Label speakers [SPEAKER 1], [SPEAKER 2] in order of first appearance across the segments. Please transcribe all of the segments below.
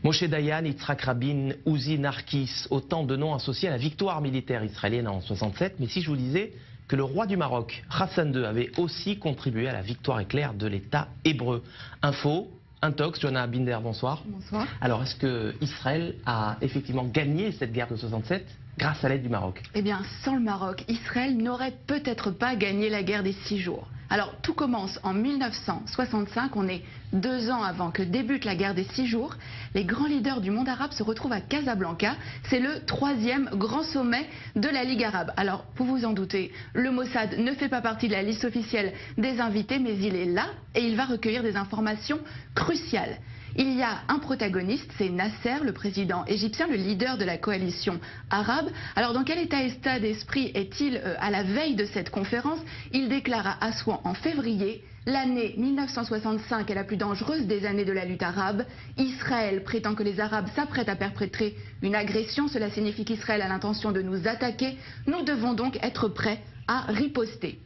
[SPEAKER 1] Moshe Dayan, Yitzhak Rabin, Uzi Narkis, autant de noms associés à la victoire militaire israélienne en 67. Mais si je vous disais que le roi du Maroc, Hassan II, avait aussi contribué à la victoire éclair de l'État hébreu. Info, Intox, Johanna Binder, bonsoir.
[SPEAKER 2] Bonsoir.
[SPEAKER 1] Alors, est-ce que Israël a effectivement gagné cette guerre de 67 grâce à l'aide du Maroc?
[SPEAKER 2] Eh bien, sans le Maroc, Israël n'aurait peut-être pas gagné la guerre des 6 jours. Alors, tout commence en 1965, on est 2 ans avant que débute la guerre des 6 jours. Les grands leaders du monde arabe se retrouvent à Casablanca. C'est le 3e grand sommet de la Ligue arabe. Alors, vous vous en doutez, le Mossad ne fait pas partie de la liste officielle des invités, mais il est là et il va recueillir des informations cruciales. Il y a un protagoniste, c'est Nasser, le président égyptien, le leader de la coalition arabe. Alors dans quel état d'esprit est-il à la veille de cette conférence? Il déclare à Assouan en février: l'année 1965 est la plus dangereuse des années de la lutte arabe. Israël prétend que les Arabes s'apprêtent à perpétrer une agression. Cela signifie qu'Israël a l'intention de nous attaquer. Nous devons donc être prêts à riposter.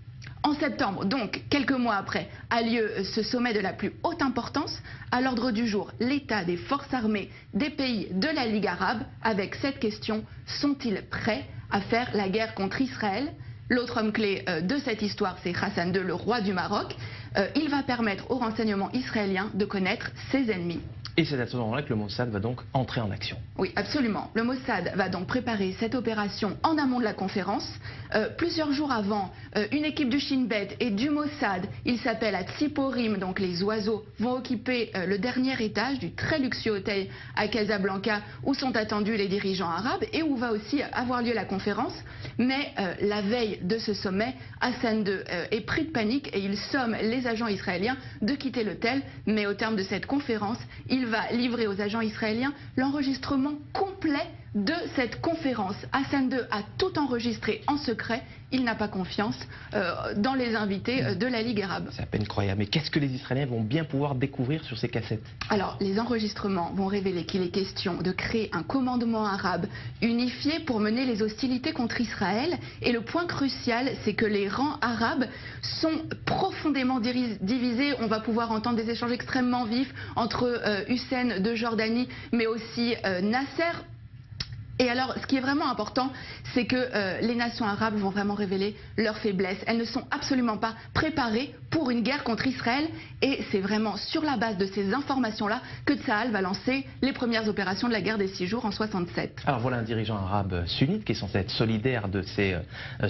[SPEAKER 2] En septembre, donc quelques mois après, a lieu ce sommet de la plus haute importance. À l'ordre du jour, l'état des forces armées des pays de la Ligue arabe, avec cette question: sont-ils prêts à faire la guerre contre Israël? L'autre homme clé de cette histoire, c'est Hassan II, le roi du Maroc. Il va permettre aux renseignements israéliens de connaître ses ennemis.
[SPEAKER 1] Et c'est à ce moment-là que le Mossad va donc entrer en action.
[SPEAKER 2] Oui, absolument. Le Mossad va donc préparer cette opération en amont de la conférence. Plusieurs jours avant, une équipe du Shin Bet et du Mossad, il s'appelle à Tsiporim, donc les oiseaux, vont occuper le dernier étage du très luxueux hôtel à Casablanca où sont attendus les dirigeants arabes et où va aussi avoir lieu la conférence. Mais la veille de ce sommet, Hassan II est pris de panique et il somme les agents israéliens de quitter l'hôtel. Mais au terme de cette conférence, il va livrer aux agents israéliens l'enregistrement complet de cette conférence. Hassan II a tout enregistré en secret. Il n'a pas confiance dans les invités de la Ligue arabe.
[SPEAKER 1] C'est à peine croyable. Mais qu'est-ce que les Israéliens vont bien pouvoir découvrir sur ces cassettes?
[SPEAKER 2] Alors, les enregistrements vont révéler qu'il est question de créer un commandement arabe unifié pour mener les hostilités contre Israël. Et le point crucial, c'est que les rangs arabes sont profondément divisés. On va pouvoir entendre des échanges extrêmement vifs entre Hussein de Jordanie, mais aussi Nasser. Et alors, ce qui est vraiment important, c'est que les nations arabes vont vraiment révéler leurs faiblesses. Elles ne sont absolument pas préparées pour une guerre contre Israël. Et c'est vraiment sur la base de ces informations-là que Tsahal va lancer les premières opérations de la guerre des 6 jours en 67.
[SPEAKER 1] Alors voilà un dirigeant arabe sunnite qui est censé être solidaire de ses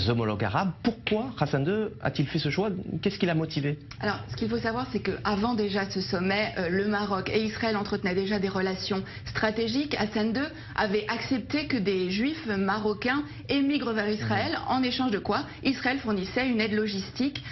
[SPEAKER 1] homologues arabes. Pourquoi Hassan II a-t-il fait ce choix? Qu'est-ce qui l'a motivé?
[SPEAKER 2] Alors, ce qu'il faut savoir, c'est qu'avant déjà ce sommet, le Maroc et Israël entretenaient déjà des relations stratégiques. Hassan II avait accepté que des juifs marocains émigrent vers Israël, en échange de quoi Israël fournissait une aide logistique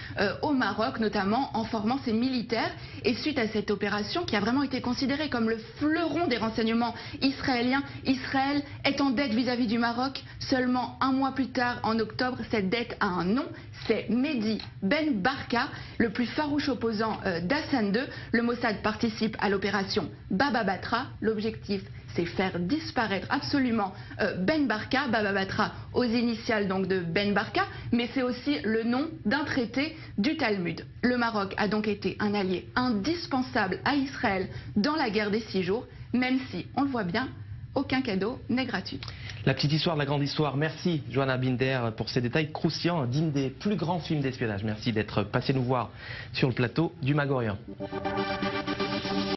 [SPEAKER 2] au Maroc, notamment en formant ses militaires. Et suite à cette opération qui a vraiment été considérée comme le fleuron des renseignements israéliens, Israël est en dette vis-à-vis du Maroc. Seulement un mois plus tard, en octobre, cette dette a un nom, c'est Mehdi Ben Barka, le plus farouche opposant d'Hassan II. Le Mossad participe à l'opération Baba Batra. L'objectif, c'est faire disparaître absolument Ben Barka, Baba Batra aux initiales donc de Ben Barka, mais c'est aussi le nom d'un traité du Talmud. Le Maroc a donc été un allié indispensable à Israël dans la guerre des 6 jours, même si, on le voit bien, aucun cadeau n'est gratuit.
[SPEAKER 1] La petite histoire de la grande histoire. Merci Johanna Binder pour ces détails croustillants, dignes des plus grands films d'espionnage. Merci d'être passé nous voir sur le plateau du Mag-Orient.